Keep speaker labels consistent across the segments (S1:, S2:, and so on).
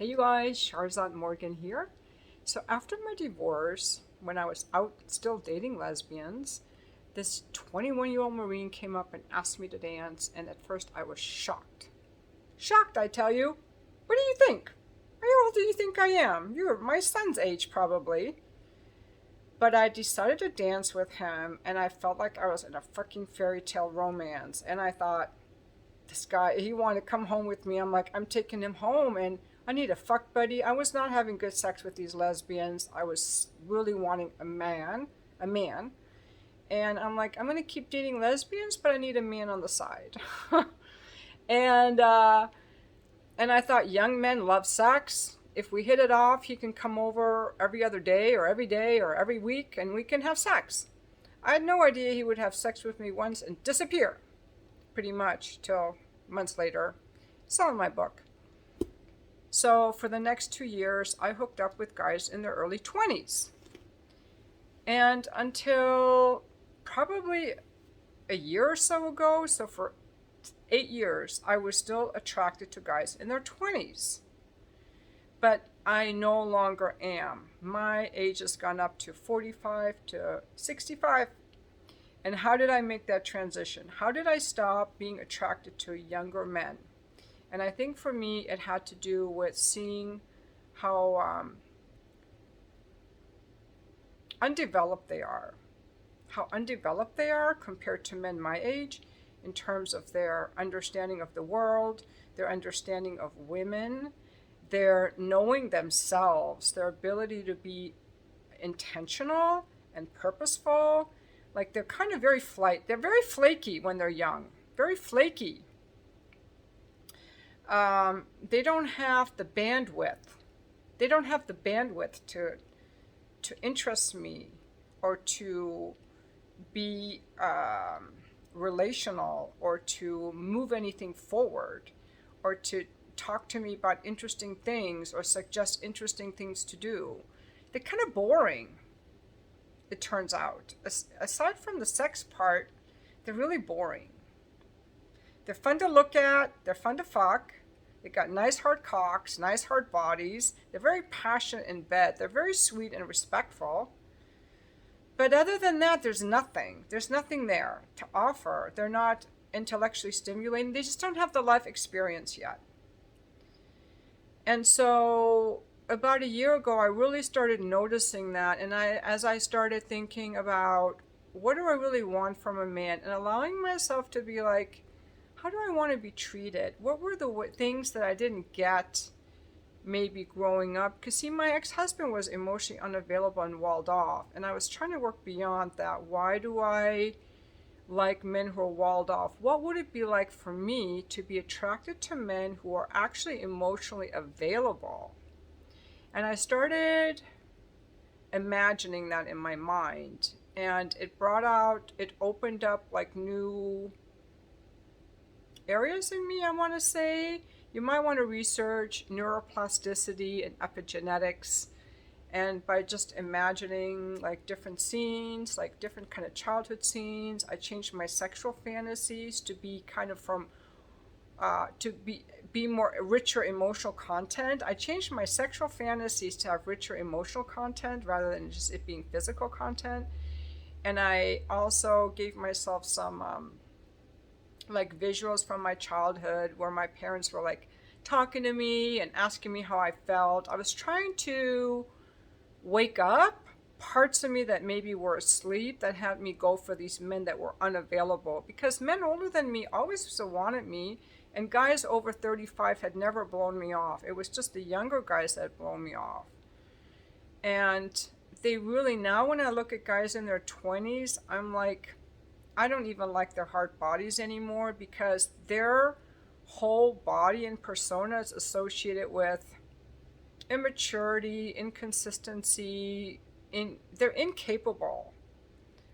S1: Hey you guys, Sharzad Morgan here. So after my divorce, when I was out still dating lesbians, this 21-year-old Marine came up and asked me to dance, and at first I was shocked. Shocked, I tell you. What do you think? How old do you think I am? You're my son's age, probably. But I decided to dance with him, and I felt like I was in a freaking fairy tale romance. And I thought, this guy, he wanted to come home with me. I'm like, I'm taking him home, and I need a fuck buddy. I was not having good sex with these lesbians. I was really wanting a man. And I'm like, I'm gonna keep dating lesbians, but I need a man on the side. and and I thought young men love sex. If we hit it off, he can come over every other day or every week, and we can have sex. I had no idea he would have sex with me once and disappear, pretty much, till months later. It's all in my book. So for the next 2 years, I hooked up with guys in their early 20s. And until probably a year or so ago, so for 8 years, I was still attracted to guys in their 20s. But I no longer am. My age has gone up to 45 to 65. And how did I make that transition? How did I stop being attracted to younger men? And I think for me, it had to do with seeing how undeveloped they are. How undeveloped they are compared to men my age in terms of their understanding of the world, their understanding of women, their knowing themselves, their ability to be intentional and purposeful. Like they're kind of they're very flaky when they're young, very flaky. They don't have the bandwidth. They don't have the bandwidth to interest me or to be relational or to move anything forward or to talk to me about interesting things or suggest interesting things to do. They're kind of boring, it turns out. Aside from the sex part, they're really boring. They're fun to look at, they're fun to fuck, they got nice hard cocks, nice hard bodies, they're very passionate in bed, they're very sweet and respectful. But other than that, there's nothing. There's nothing there to offer. They're not intellectually stimulating, they just don't have the life experience yet. And so about a year ago, I really started noticing that. And as I started thinking about what do I really want from a man and allowing myself to be like, how do I want to be treated? What were the things that I didn't get maybe growing up? Because see, my ex-husband was emotionally unavailable and walled off. And I was trying to work beyond that. Why do I like men who are walled off? What would it be like for me to be attracted to men who are actually emotionally available? And I started imagining that in my mind, and it opened up like new areas in me, I want to say. You might want to research neuroplasticity and epigenetics, and by just imagining like different scenes, like different kind of childhood scenes, I changed my sexual fantasies to be kind of from to be more richer emotional content. I changed my sexual fantasies to have richer emotional content rather than just it being physical content. And I also gave myself some like visuals from my childhood where my parents were like talking to me and asking me how I felt. I was trying to wake up parts of me that maybe were asleep that had me go for these men that were unavailable, because men older than me always so wanted me, and guys over 35 had never blown me off. It was just the younger guys that had blown me off. And they really, now when I look at guys in their 20s, I'm like, I don't even like their hard bodies anymore, because their whole body and persona is associated with immaturity, inconsistency. They're incapable,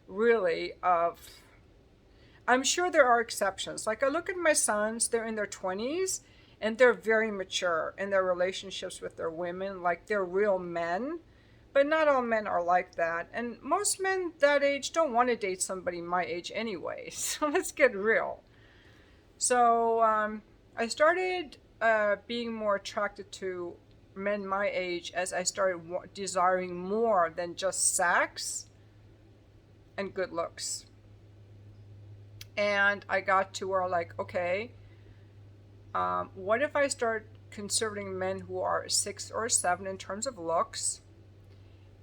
S1: really, of. I'm sure there are exceptions. Like I look at my sons, they're in their 20s, and they're very mature in their relationships with their women, like they're real men. But not all men are like that. And most men that age don't want to date somebody my age anyway. So let's get real. So I started being more attracted to men my age as I started desiring more than just sex and good looks. And I got to where, like, okay, what if I start considering men who are 6 or 7 in terms of looks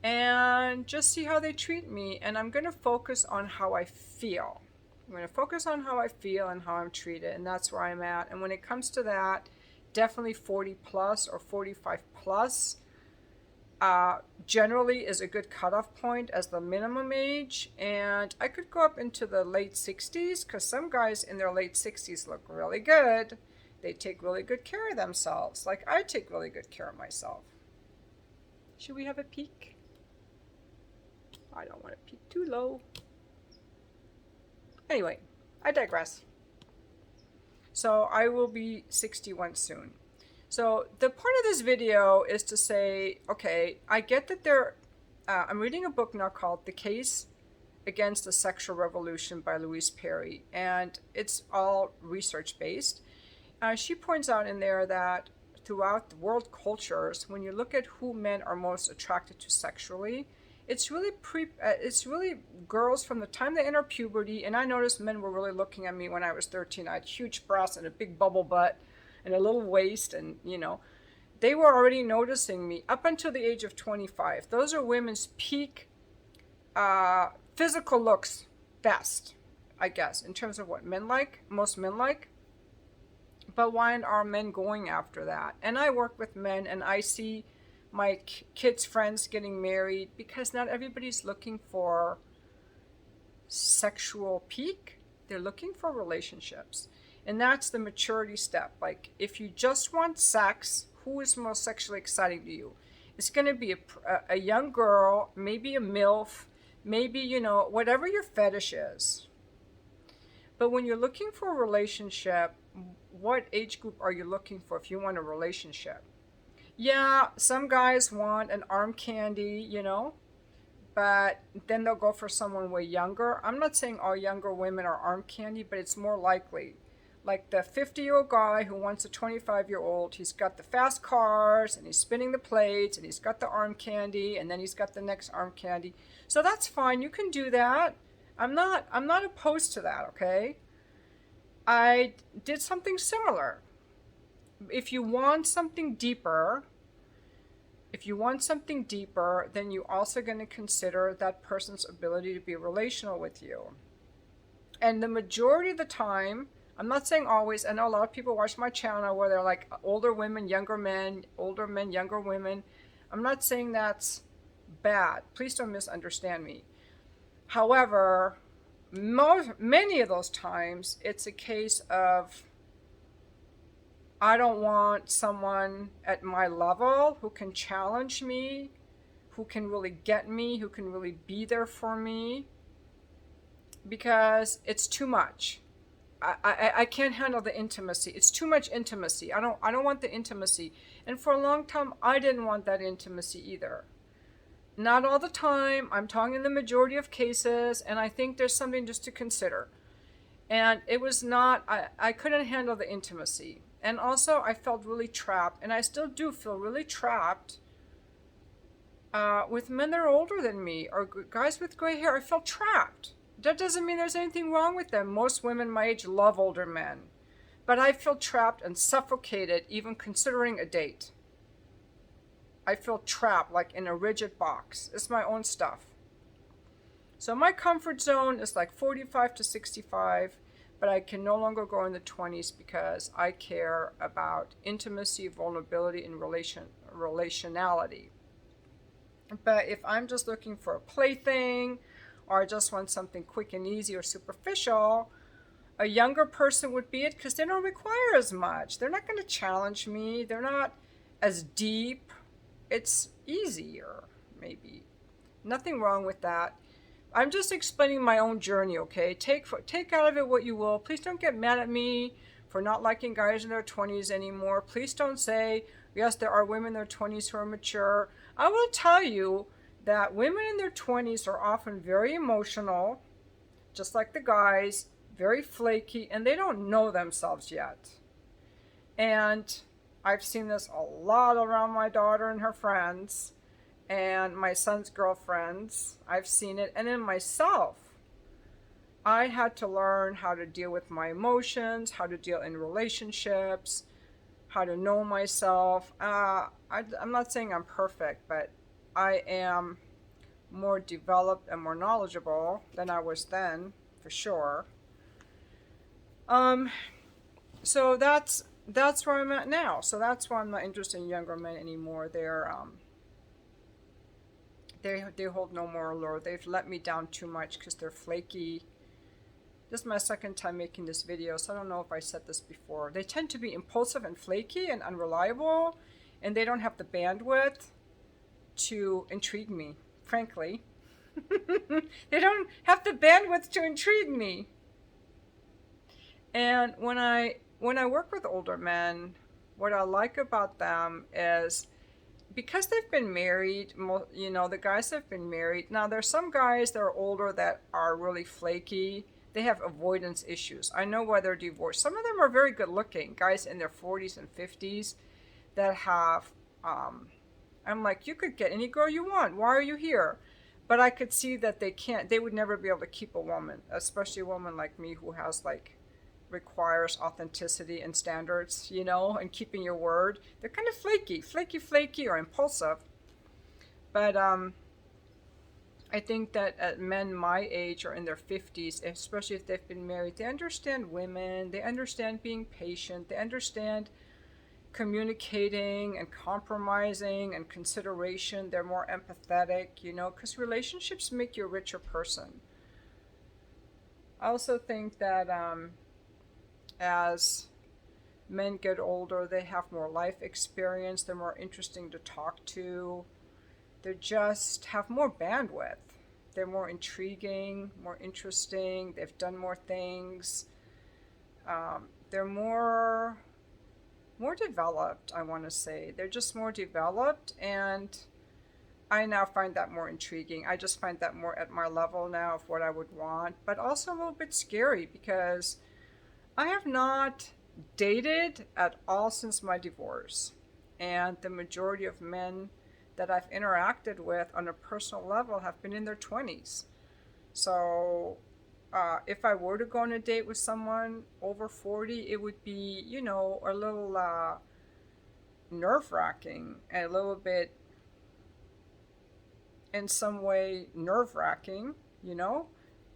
S1: and just see how they treat me? And I'm going to focus on how I feel. I'm going to focus on how I feel and how I'm treated, and that's where I'm at. And when it comes to that, definitely 40 plus or 45 plus generally is a good cutoff point as the minimum age. And I could go up into the late 60s because some guys in their late 60s look really good. They take really good care of themselves. Like I take really good care of myself. Should we have a peek? I don't want to peek too low. Anyway, I digress. So I will be 61 soon. So the point of this video is to say, okay, I get that I'm reading a book now called The Case Against the Sexual Revolution by Louise Perry, and it's all research-based. She points out in there that throughout the world cultures, when you look at who men are most attracted to sexually, it's really girls from the time they enter puberty. And I noticed men were really looking at me when I was 13. I had huge breasts and a big bubble butt and a little waist, and they were already noticing me up until the age of 25. Those are women's peak physical looks best, I guess, in terms of what most men like. But why are men going after that? And I work with men, and I see my kids' friends getting married because not everybody's looking for sexual peak. They're looking for relationships. And that's the maturity step. Like, if you just want sex, who is most sexually exciting to you? It's going to be a young girl, maybe a MILF, maybe, whatever your fetish is. But when you're looking for a relationship, what age group are you looking for if you want a relationship? Yeah, some guys want an arm candy, but then they'll go for someone way younger. I'm not saying all younger women are arm candy, but it's more likely. Like the 50-year-old guy who wants a 25-year-old, he's got the fast cars, and he's spinning the plates, and he's got the arm candy, and then he's got the next arm candy. So that's fine. You can do that. I'm not opposed to that, okay? I did something similar. If you want something deeper, then you're also going to consider that person's ability to be relational with you. And the majority of the time, I'm not saying always, I know a lot of people watch my channel where they're like older women, younger men, older men, younger women. I'm not saying that's bad. Please don't misunderstand me. However, many of those times, it's a case of I don't want someone at my level who can challenge me, who can really get me, who can really be there for me, because it's too much. I can't handle the intimacy. It's too much intimacy. I don't want the intimacy. And for a long time, I didn't want that intimacy either. Not all the time. I'm talking in the majority of cases, and I think there's something just to consider. And it was not, I couldn't handle the intimacy. And also, I felt really trapped, and I still do feel really trapped with men that are older than me, or guys with gray hair. I felt trapped. That doesn't mean there's anything wrong with them. Most women my age love older men. But I feel trapped and suffocated even considering a date. I feel trapped, like in a rigid box. It's my own stuff. So my comfort zone is like 45 to 65, but I can no longer go in the 20s because I care about intimacy, vulnerability, and relationality. But if I'm just looking for a plaything, or I just want something quick and easy or superficial, a younger person would be it because they don't require as much. They're not going to challenge me. They're not as deep. It's easier, maybe. Nothing wrong with that. I'm just explaining my own journey, okay? Take out of it what you will. Please don't get mad at me for not liking guys in their 20s anymore. Please don't say, yes, there are women in their 20s who are mature. I will tell you that women in their 20s are often very emotional, just like the guys, very flaky, and they don't know themselves yet. And I've seen this a lot around my daughter and her friends and my son's girlfriends. I've seen it. And in myself, I had to learn how to deal with my emotions, how to deal in relationships, how to know myself. I'm not saying I'm perfect, but I am more developed and more knowledgeable than I was then, for sure. Um, so that's where I'm at now. So that's why I'm not interested in younger men anymore. They hold no moral allure. They've let me down too much because they're flaky. This is my second time making this video, so I don't know if I said this before. They tend to be impulsive and flaky and unreliable, and they don't have the bandwidth to intrigue me, frankly. They don't have the bandwidth to intrigue me. And when I work with older men, what I like about them is because they've been married, the guys have been married. Now, there's some guys that are older that are really flaky. They have avoidance issues. I know why they're divorced. Some of them are very good looking, guys in their 40s and 50s that have, I'm like, you could get any girl you want. Why are you here? But I could see that they would never be able to keep a woman, especially a woman like me who has requires authenticity and standards, and keeping your word. They're kind of flaky, or impulsive. But I think that men my age or in their 50s, especially if they've been married, they understand women, they understand being patient, they understand communicating and compromising and consideration. They're more empathetic, because relationships make you a richer person. I also think that as men get older, they have more life experience, they're more interesting to talk to, they just have more bandwidth. They're more intriguing, more interesting, they've done more things. They're more developed, I want to say. They're just more developed, and I now find that more intriguing. I just find that more at my level now of what I would want, but also a little bit scary because I have not dated at all since my divorce. And the majority of men that I've interacted with on a personal level have been in their 20s. So if I were to go on a date with someone over 40, it would be, a little nerve-wracking and a little bit, in some way, nerve-wracking,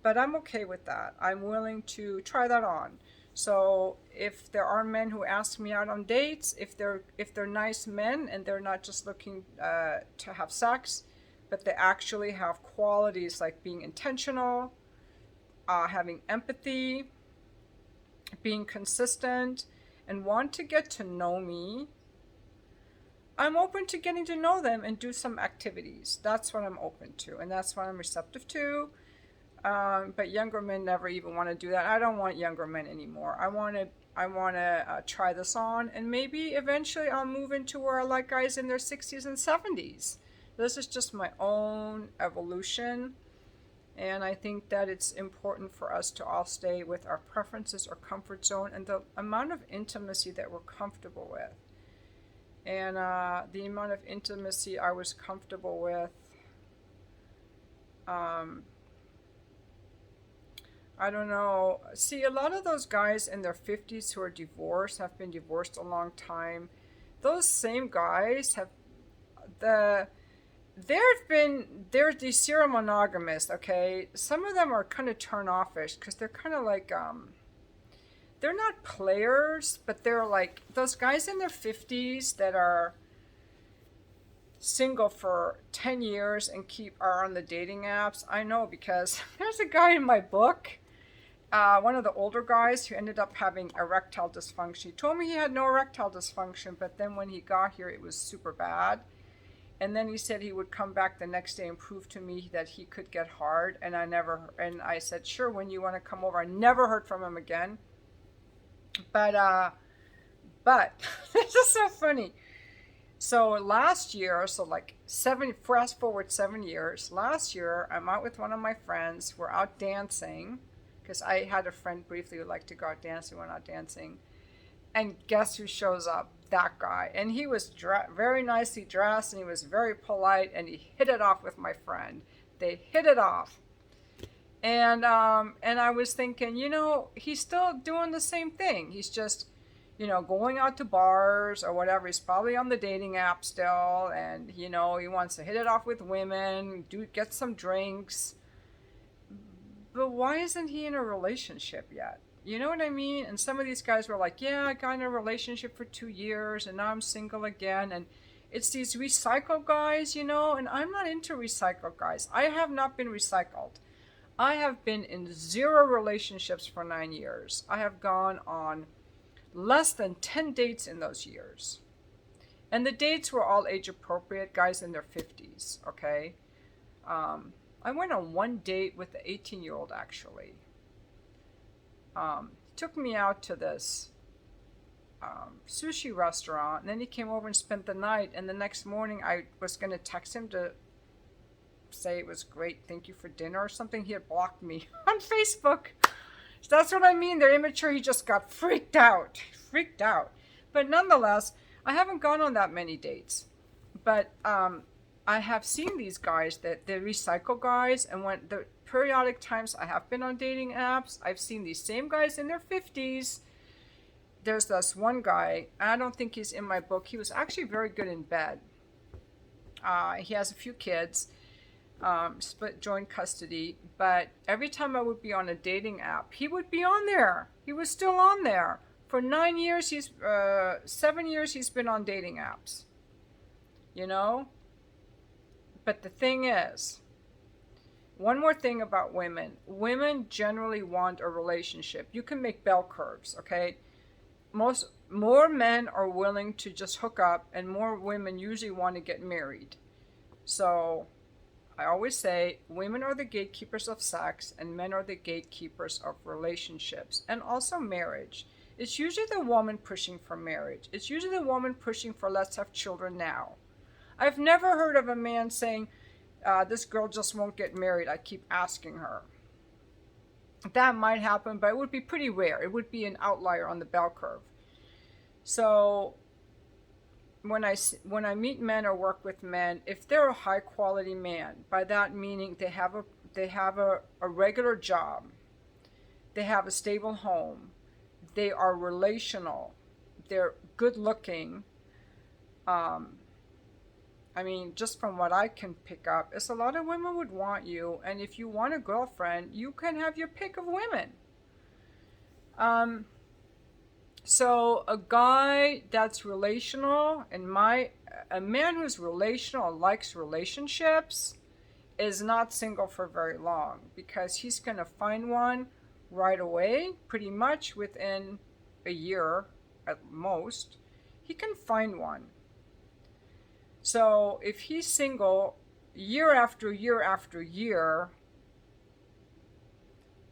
S1: But I'm okay with that. I'm willing to try that on. So if there are men who ask me out on dates, if they're nice men and they're not just looking to have sex, but they actually have qualities like being intentional, having empathy, being consistent, and want to get to know me, I'm open to getting to know them and do some activities. That's what I'm open to, and that's what I'm receptive to. But younger men never even want to do that. I don't want younger men anymore. I want to try this on, and maybe eventually I'll move into where I like guys in their 60s and 70s. This is just my own evolution, and I think that it's important for us to all stay with our preferences or comfort zone and the amount of intimacy that we're comfortable with. And the amount of intimacy I was comfortable with, I don't know. See, a lot of those guys in their 50s who are divorced have been divorced a long time. Those same guys they're the serial monogamists, okay? Some of them are kind of turn-offish because they're kind of like, they're not players, but they're like those guys in their 50s that are single for 10 years and are on the dating apps. I know because there's a guy in my book, one of the older guys who ended up having erectile dysfunction. He told me he had no erectile dysfunction, but then when he got here, it was super bad. And then he said he would come back the next day and prove to me that he could get hard. And I said, sure, when you want to come over. I never heard from him again. But this is so funny. So last year, fast forward 7 years, last year, I'm out with one of my friends. We're out dancing, because I had a friend briefly who liked to go out dancing. We're out dancing. And guess who shows up? that guy. And he was very nicely dressed, and he was very polite, and he hit it off with my friend. They hit it off. And I was thinking, he's still doing the same thing. He's just, going out to bars or whatever. He's probably on the dating app still, and he wants to hit it off with women, get some drinks. But why isn't he in a relationship yet? You know what I mean? And some of these guys were like, yeah, I got in a relationship for 2 years and now I'm single again. And it's these recycle guys, and I'm not into recycle guys. I have not been recycled. I have been in 0 relationships for 9 years. I have gone on less than 10 dates in those years. And the dates were all age appropriate, guys in their 50s, okay? I went on one date with the 18-year-old actually. Took me out to this sushi restaurant, and then he came over and spent the night, and the next morning I was going to text him to say it was great, thank you for dinner or something. He had blocked me on Facebook. So that's what I mean, they're immature. He just got freaked out. But nonetheless, I haven't gone on that many dates. But I have seen these guys, that they're recycle guys, and when the periodic times I have been on dating apps, I've seen these same guys in their 50s. There's this one guy, I don't think he's in my book. He was actually very good in bed. He has a few kids, split joint custody, but every time I would be on a dating app, he would be on there. He was still on there. For 9 years, 7 years he's been on dating apps. But the thing is, one more thing about women. Women generally want a relationship. You can make bell curves, okay? More men are willing to just hook up, and more women usually want to get married. So I always say women are the gatekeepers of sex and men are the gatekeepers of relationships and also marriage. It's usually the woman pushing for marriage. It's usually the woman pushing for let's have children now. I've never heard of a man saying, this girl just won't get married. I keep asking her. That might happen, but it would be pretty rare. It would be an outlier on the bell curve. So when I meet men or work with men, if they're a high quality man, by that meaning they have a regular job, they have a stable home, they are relational, they're good looking. Just from what I can pick up, is a lot of women would want you, and if you want a girlfriend, you can have your pick of women. So a guy that's relational, a man who's relational, likes relationships, is not single for very long, because he's going to find one right away, pretty much within a year at most. He can find one. So if he's single year after year after year,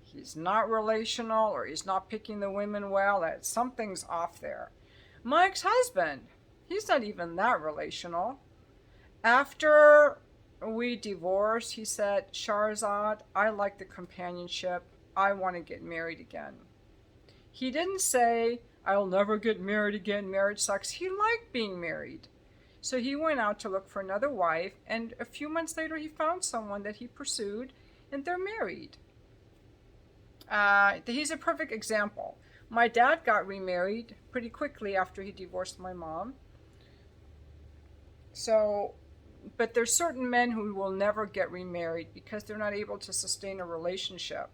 S1: he's not relational, or he's not picking the women well, that something's off there. My ex-husband, he's not even that relational. After we divorced, he said, Shahrazad, I like the companionship. I want to get married again. He didn't say, I'll never get married again, marriage sucks. He liked being married. So he went out to look for another wife, and a few months later he found someone that he pursued, and they're married. He's a perfect example. My dad got remarried pretty quickly after he divorced my mom. But there's certain men who will never get remarried because they're not able to sustain a relationship.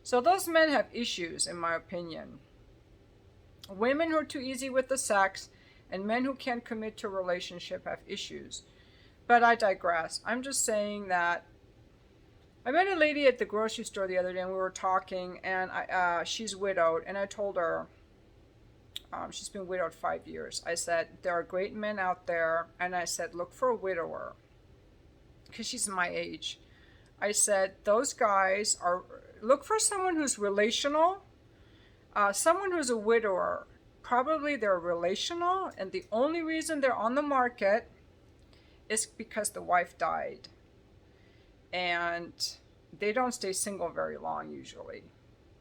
S1: So those men have issues, in my opinion. Women who are too easy with the sex and men who can't commit to a relationship have issues. But I digress. I'm just saying that I met a lady at the grocery store the other day, and we were talking, and she's widowed, and I told her she's been widowed 5 years. I said, there are great men out there, and I said, look for a widower, because she's my age. I said, those guys look for someone who's relational, someone who's a widower. Probably they're relational, and the only reason they're on the market is because the wife died. And they don't stay single very long usually.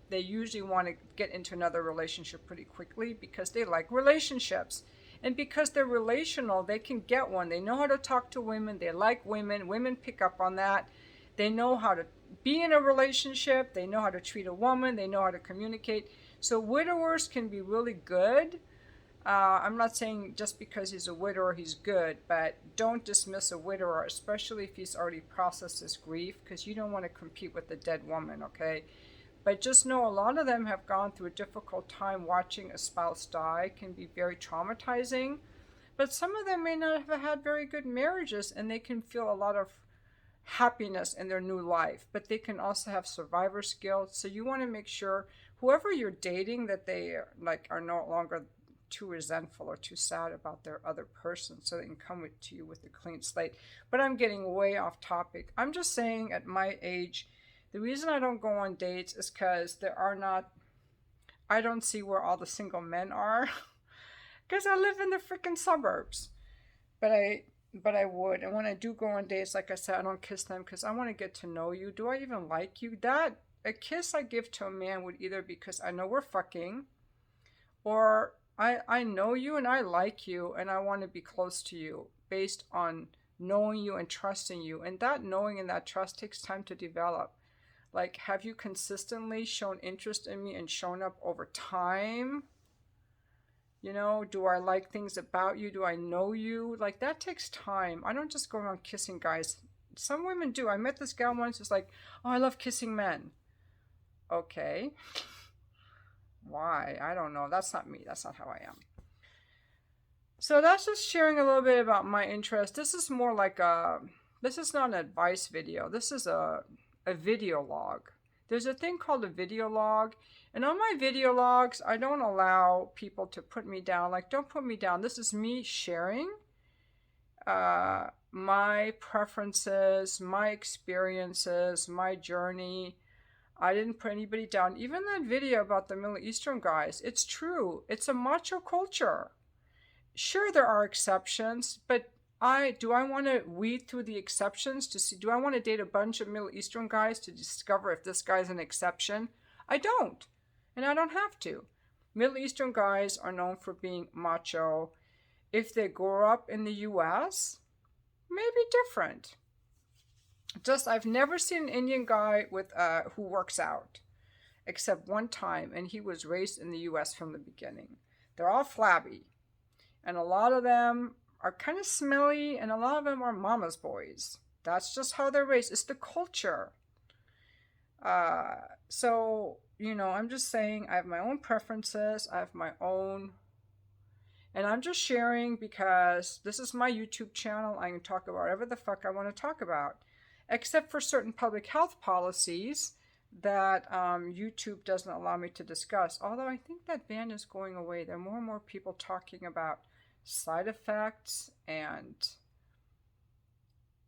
S1: They usually want to get into another relationship pretty quickly because they like relationships. And because they're relational, they can get one. They know how to talk to women. They like women. Women pick up on that. They know how to be in a relationship. They know how to treat a woman. They know how to communicate. So widowers can be really good. I'm not saying just because he's a widower he's good, but don't dismiss a widower, especially if he's already processed his grief, because you don't want to compete with a dead woman, okay? But just know a lot of them have gone through a difficult time. Watching a spouse die can be very traumatizing, but some of them may not have had very good marriages and they can feel a lot of happiness in their new life, but they can also have survivor's guilt. So you want to make sure whoever you're dating that they are no longer too resentful or too sad about their other person, so they can come to you with a clean slate. But I'm getting way off topic. I'm just saying at my age, the reason I don't go on dates is because I don't see where all the single men are because I live in the freaking suburbs. But I would. And when I do go on dates, like I said, I don't kiss them because I want to get to know you. Do I even like you? That a kiss I give to a man would either be because I know we're fucking, or I know you and I like you and I want to be close to you based on knowing you and trusting you. And that knowing and that trust takes time to develop. Like, have you consistently shown interest in me and shown up over time? You know, do I like things about you? Do I know you? Like, that takes time. I don't just go around kissing guys. Some women do. I met this gal once who's like, oh, I love kissing men. Okay. Why? I don't know. That's not me. That's not how I am. So that's just sharing a little bit about my interest. This is more like this is not an advice video. This is a video log. There's a thing called a video log. And on my video logs, I don't allow people to put me down. Like, don't put me down. This is me sharing my preferences, my experiences, my journey. I didn't put anybody down. Even that video about the Middle Eastern guys, it's true. It's a macho culture. Sure, there are exceptions, but do I want to weed through the exceptions to see, do I want to date a bunch of Middle Eastern guys to discover if this guy's an exception? I don't. And I don't have to. Middle Eastern guys are known for being macho. If they grow up in the US, maybe different. Just, I've never seen an Indian guy with who works out, except one time, and he was raised in the US from the beginning. They're all flabby. And a lot of them are kind of smelly, and a lot of them are mama's boys. That's just how they're raised. It's the culture. So, you know, I'm just saying I have my own preferences. I have my own... And I'm just sharing because this is my YouTube channel. I can talk about whatever the fuck I want to talk about. Except for certain public health policies that YouTube doesn't allow me to discuss. Although I think that ban is going away. There are more and more people talking about side effects and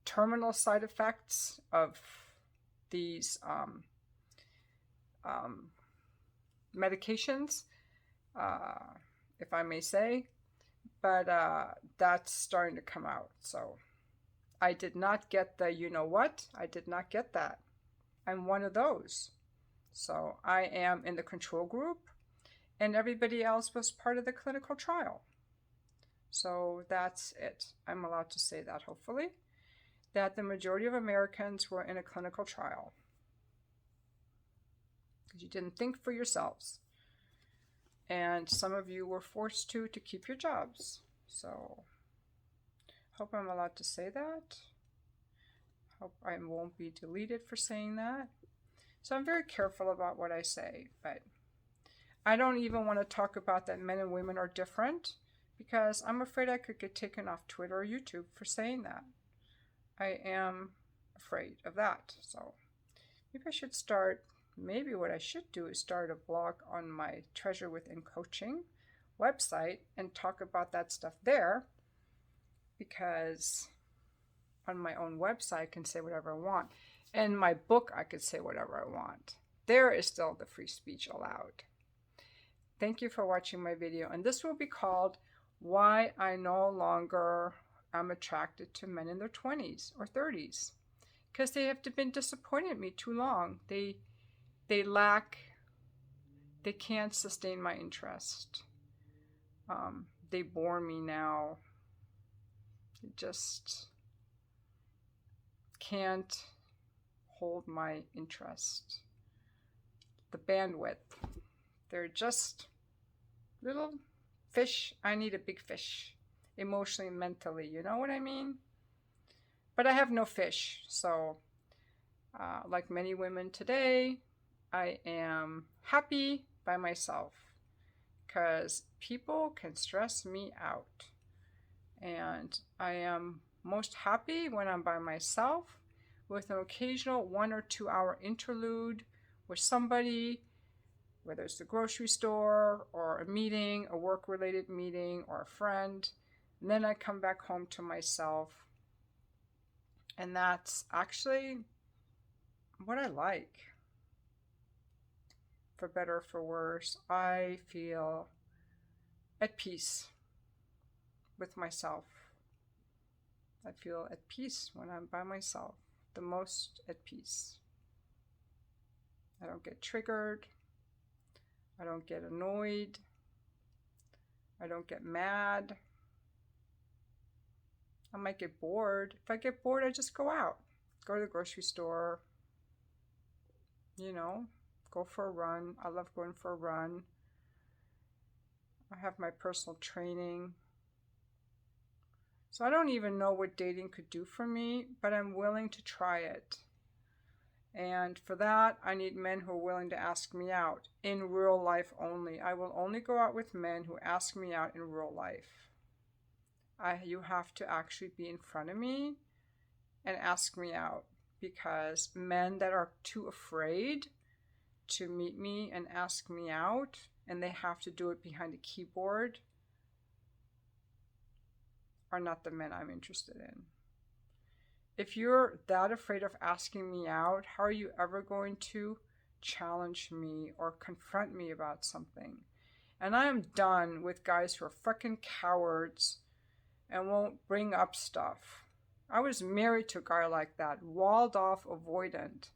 S1: terminal side effects of these medications, if I may say. But that's starting to come out. So I did not get the you know what. I did not get that. I'm one of those. So I am in the control group, and everybody else was part of the clinical trial. So that's it. I'm allowed to say that, hopefully, that the majority of Americans were in a clinical trial. Because you didn't think for yourselves. And some of you were forced to keep your jobs. So hope I'm allowed to say that. Hope I won't be deleted for saying that. So I'm very careful about what I say, but I don't even want to talk about that men and women are different, because I'm afraid I could get taken off Twitter or YouTube for saying that. I am afraid of that. So maybe I should start, maybe what I should do is start a blog on my Treasure Within Coaching website and talk about that stuff there, because on my own website I can say whatever I want. In my book I could say whatever I want. There is still the free speech allowed. Thank you for watching my video, and this will be called Why I No Longer Am Attracted to Men in their 20s or 30s. Because they have been disappointed in me too long. They can't sustain my interest. they bore me now. It just can't hold my interest. The bandwidth. They're just little fish. I need a big fish. Emotionally, mentally. You know what I mean? But I have no fish. So, like many women today, I am happy by myself. Because people can stress me out. And I am most happy when I'm by myself with an occasional 1 or 2 hour interlude with somebody, whether it's the grocery store or a meeting, a work-related meeting, or a friend. And then I come back home to myself. And that's actually what I like. For better or for worse, I feel at peace with myself. I feel at peace when I'm by myself, the most at peace. I don't get triggered. I don't get annoyed. I don't get mad. I might get bored. If I get bored, I just go out. Go to the grocery store. You know, go for a run. I love going for a run. I have my personal training. So I don't even know what dating could do for me, but I'm willing to try it. And for that, I need men who are willing to ask me out in real life only. I will only go out with men who ask me out in real life. You have to actually be in front of me and ask me out, because men that are too afraid to meet me and ask me out, and they have to do it behind a keyboard, are not the men I'm interested in. If you're that afraid of asking me out, how are you ever going to challenge me or confront me about something? And I am done with guys who are fucking cowards and won't bring up stuff. I was married to a guy like that, walled off, avoidant.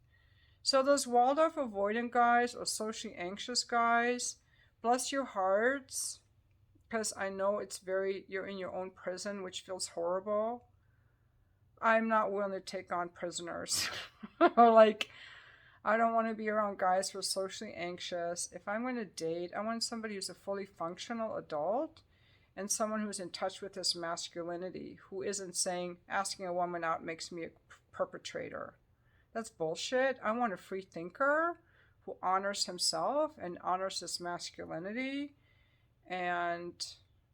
S1: So those walled off, avoidant guys or socially anxious guys, bless your hearts, because I know you're in your own prison, which feels horrible. I'm not willing to take on prisoners. Like, I don't want to be around guys who are socially anxious. If I'm going to date, I want somebody who's a fully functional adult and someone who's in touch with his masculinity, who isn't saying asking a woman out makes me a perpetrator. That's bullshit. I want a free thinker who honors himself and honors his masculinity and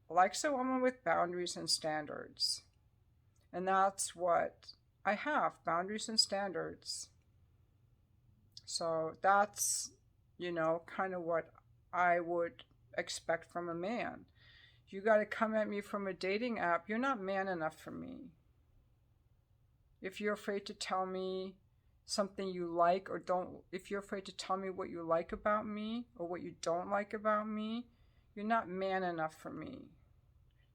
S1: likes a woman with boundaries and standards. And that's what I have, boundaries and standards. So that's, kind of what I would expect from a man. You got to come at me from a dating app. You're not man enough for me. If you're afraid to tell me something you like or don't, if you're afraid to tell me what you like about me or what you don't like about me, you're not man enough for me.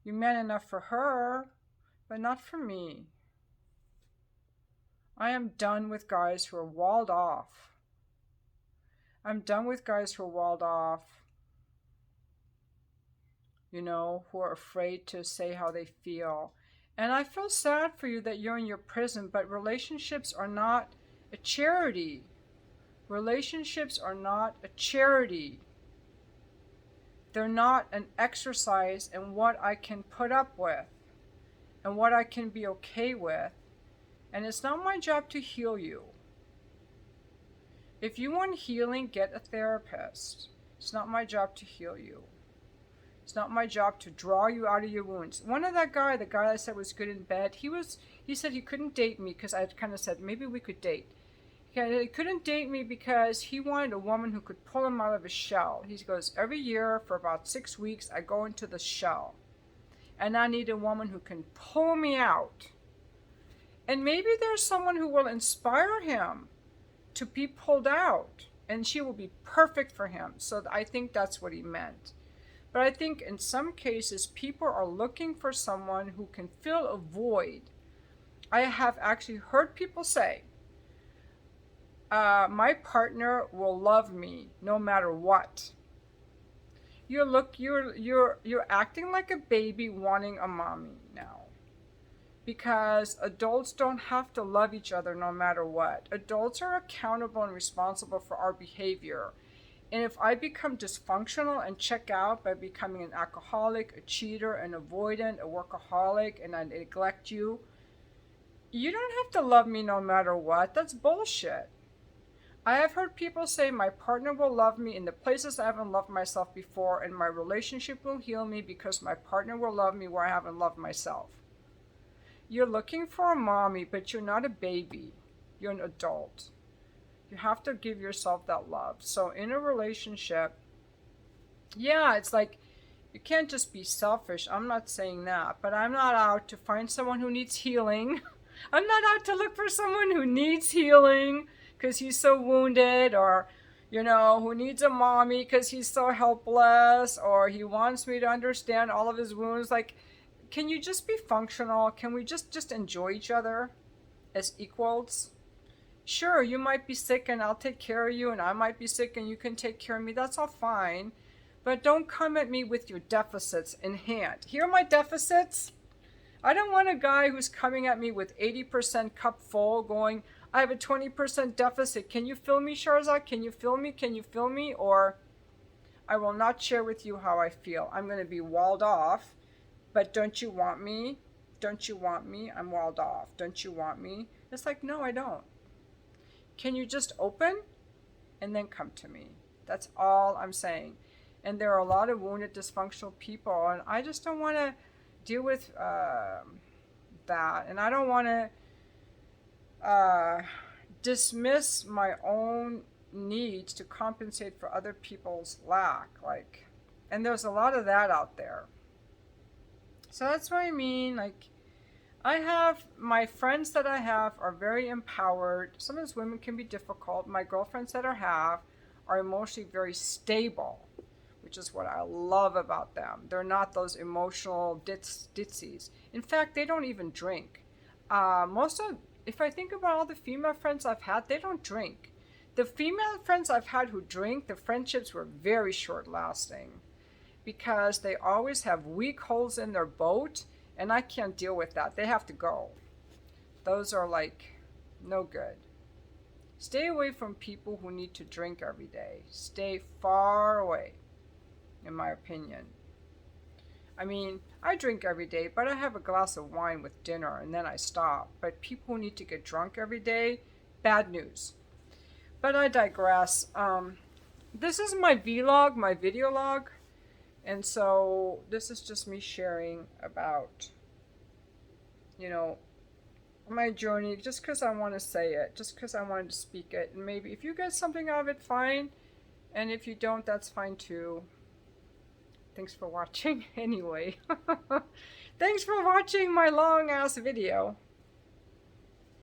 S1: You're man enough for her, but not for me. I am done with guys who are walled off. I'm done with guys who are walled off, who are afraid to say how they feel. And I feel sad for you that you're in your prison, but relationships are not a charity. Relationships are not a charity. They're not an exercise in what I can put up with and what I can be okay with. And it's not my job to heal you. If you want healing, get a therapist. It's not my job to heal you. It's not my job to draw you out of your wounds. One of the guy I said was good in bed, he said he couldn't date me because I kind of said, maybe we could date. He couldn't date me because he wanted a woman who could pull him out of his shell. He goes, every year for about 6 weeks, I go into the shell. And I need a woman who can pull me out. And maybe there's someone who will inspire him to be pulled out. And she will be perfect for him. So I think that's what he meant. But I think in some cases, people are looking for someone who can fill a void. I have actually heard people say, my partner will love me no matter what. You're acting like a baby wanting a mommy now. Because adults don't have to love each other no matter what. Adults are accountable and responsible for our behavior. And if I become dysfunctional and check out by becoming an alcoholic, a cheater, an avoidant, a workaholic, and I neglect you, you don't have to love me no matter what. That's bullshit. I have heard people say my partner will love me in the places I haven't loved myself before, and my relationship will heal me because my partner will love me where I haven't loved myself. You're looking for a mommy, but you're not a baby. You're an adult. You have to give yourself that love. So in a relationship, yeah, it's like you can't just be selfish. I'm not saying that, but I'm not out to find someone who needs healing. I'm not out to look for someone who needs healing because he's so wounded, or, who needs a mommy because he's so helpless, or he wants me to understand all of his wounds. Like, can you just be functional? Can we just enjoy each other as equals? Sure, you might be sick and I'll take care of you, and I might be sick and you can take care of me. That's all fine. But don't come at me with your deficits in hand. Here are my deficits. I don't want a guy who's coming at me with 80% cup full going, I have a 20% deficit. Can you fill me, Sharzad? Can you fill me? Can you fill me? Or I will not share with you how I feel. I'm going to be walled off. But don't you want me? Don't you want me? I'm walled off. Don't you want me? It's like, no, I don't. Can you just open and then come to me? That's all I'm saying. And there are a lot of wounded, dysfunctional people, and I just don't want to deal with that. And I don't want to dismiss my own needs to compensate for other people's lack. And there's a lot of that out there. So that's what I mean. I have my friends that I have are very empowered. Sometimes women can be difficult. My girlfriends that I have are emotionally very stable, which is what I love about them. They're not those emotional ditsies. In fact, they don't even drink. If I think about all the female friends I've had, they don't drink. The female friends I've had who drink, the friendships were very short lasting because they always have weak holes in their boat, and I can't deal with that. They have to go. Those are no good. Stay away from people who need to drink every day. Stay far away, in my opinion. I mean, I drink every day, but I have a glass of wine with dinner and then I stop. But people who need to get drunk every day, bad news. But I digress. This is my vlog, my video log. And so this is just me sharing about, my journey, just because I want to say it, just because I wanted to speak it. And maybe if you get something out of it, fine. And if you don't, that's fine too. Thanks for watching anyway. Thanks for watching my long ass video.